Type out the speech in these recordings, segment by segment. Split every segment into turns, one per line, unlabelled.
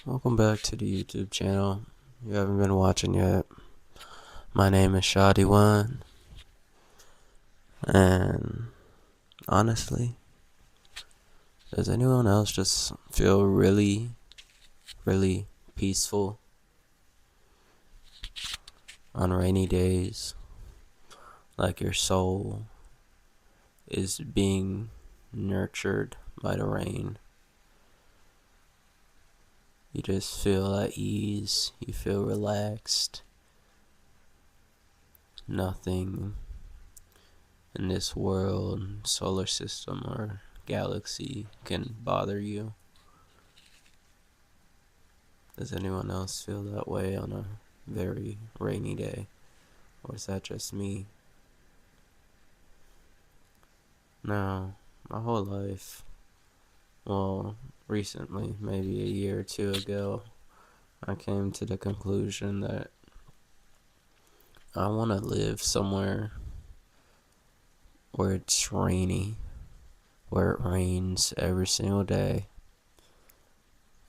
Welcome back to the YouTube channel. You haven't been watching yet. My name is Shoddy One, and honestly, does anyone else just feel really, really peaceful on rainy days? Like your soul is being nurtured by the rain. You just feel at ease, you feel relaxed. Nothing in this world, solar system, or galaxy can bother you. Does anyone else feel that way on a very rainy day? Or is that just me? No, my whole life, well, recently, maybe a year or two ago, I came to the conclusion that I want to live somewhere where it's rainy, where it rains every single day,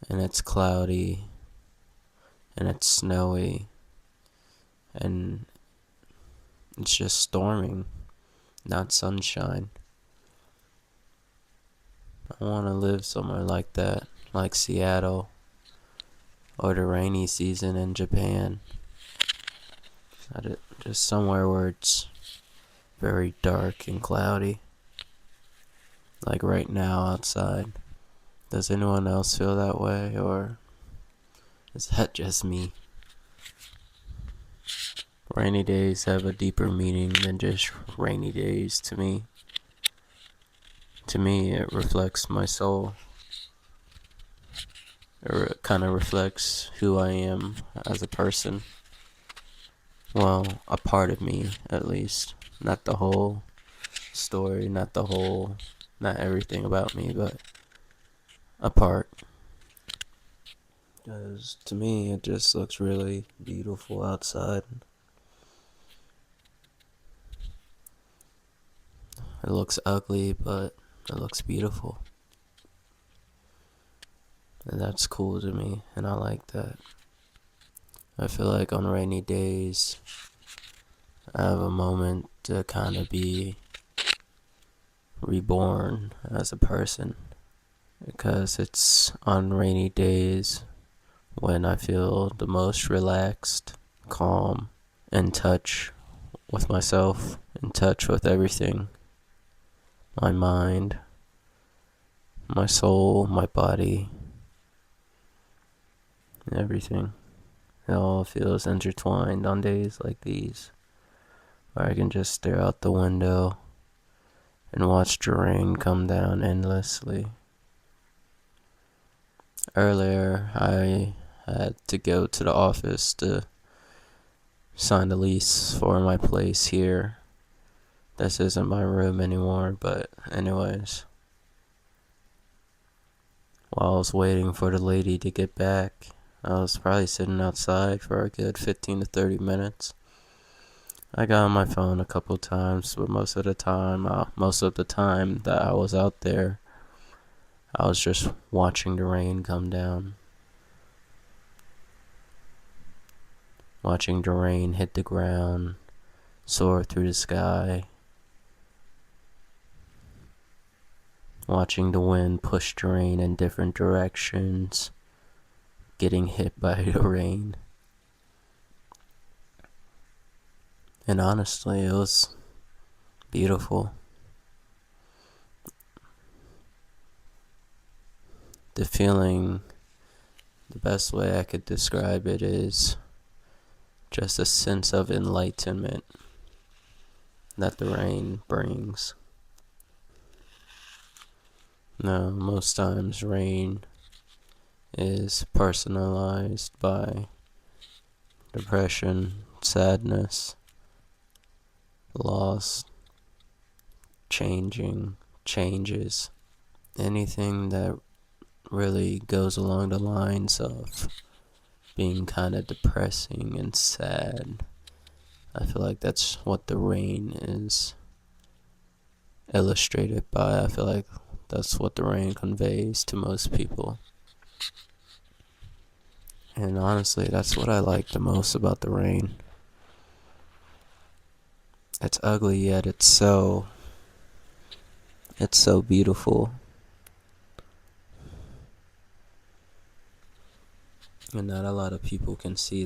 and it's cloudy, and it's snowy, and it's just storming, not sunshine. I want to live somewhere like that, like Seattle, or the rainy season in Japan. Just somewhere where it's very dark and cloudy, like right now outside. Does anyone else feel that way, or is that just me? Rainy days have a deeper meaning than just rainy days to me. To me, it reflects my soul. It kind of reflects who I am as a person. Well, a part of me, at least. Not the whole story, not everything about me, but a part. Because to me, it just looks really beautiful outside. It looks ugly, but it looks beautiful. And that's cool to me, and I like that. I feel like on rainy days, I have a moment to kind of be reborn as a person. Because it's on rainy days when I feel the most relaxed, calm, in touch with myself, in touch with everything. My mind, my soul, my body, everything. It all feels intertwined on days like these, where I can just stare out the window and watch the rain come down endlessly. Earlier, I had to go to the office to sign the lease for my place here. This isn't my room anymore, but anyways. While I was waiting for the lady to get back, I was probably sitting outside for a good 15 to 30 minutes. I got on my phone a couple times, but most of the time that I was out there, I was just watching the rain come down. Watching the rain hit the ground, soar through the sky. Watching the wind push the rain in different directions, getting hit by the rain. And honestly, it was beautiful. The feeling, the best way I could describe it is just a sense of enlightenment that the rain brings. Now, most times rain is personalized by depression, sadness, loss, changes, anything that really goes along the lines of being kind of depressing and sad. I feel like that's what the rain is illustrated by. I feel like that's what the rain conveys to most people. And honestly, that's what I like the most about the rain. It's ugly, yet it's so beautiful. And not a lot of people can see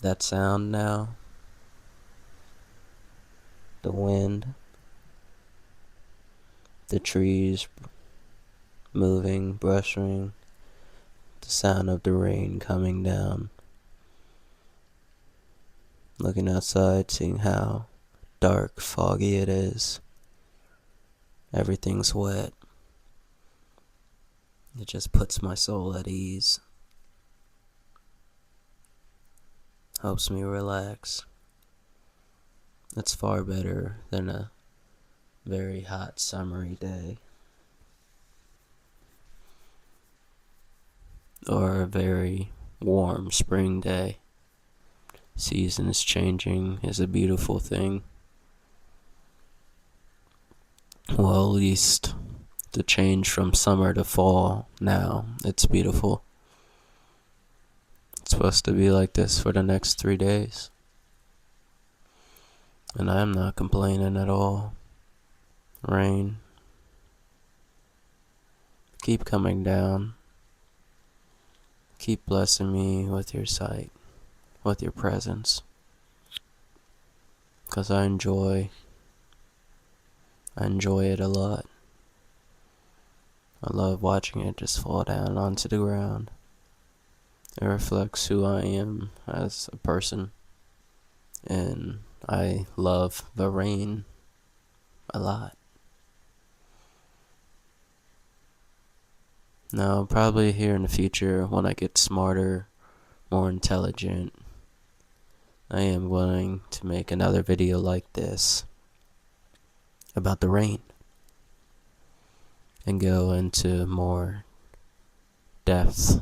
that sound now. The wind, the trees moving, brushing, the sound of the rain coming down. Looking outside, seeing how dark, foggy it is. Everything's wet. It just puts my soul at ease. Helps me relax. It's far better than a very hot summery day. Or a very warm spring day. Seasons changing is a beautiful thing. Well, at least the change from summer to fall now, it's beautiful. It's supposed to be like this for the next 3 days. And I'm not complaining at all. Rain, keep coming down. Keep blessing me with your sight, with your presence. 'Cause I enjoy it a lot. I love watching it just fall down onto the ground. It reflects who I am as a person. And I love the rain a lot. Now, probably here in the future, when I get smarter, more intelligent, I am going to make another video like this about the rain and go into more depth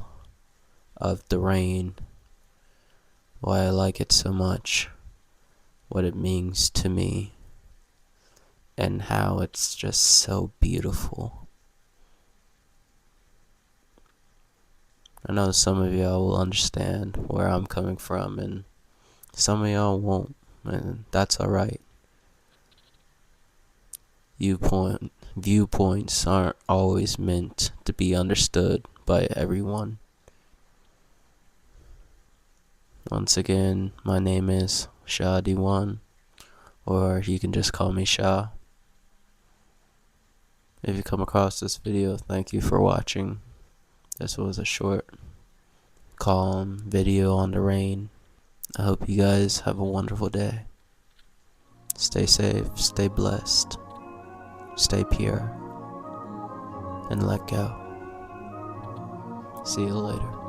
of the rain, why I like it so much, what it means to me, and how it's just so beautiful. I know some of y'all will understand where I'm coming from, and some of y'all won't, and that's alright. Viewpoints aren't always meant to be understood by everyone. Once again, my name is Shah D1, or you can just call me Shah. If you come across this video, thank you for watching. This was a short, calm video on the rain. I hope you guys have a wonderful day. Stay safe, stay blessed, stay pure, and let go. See you later.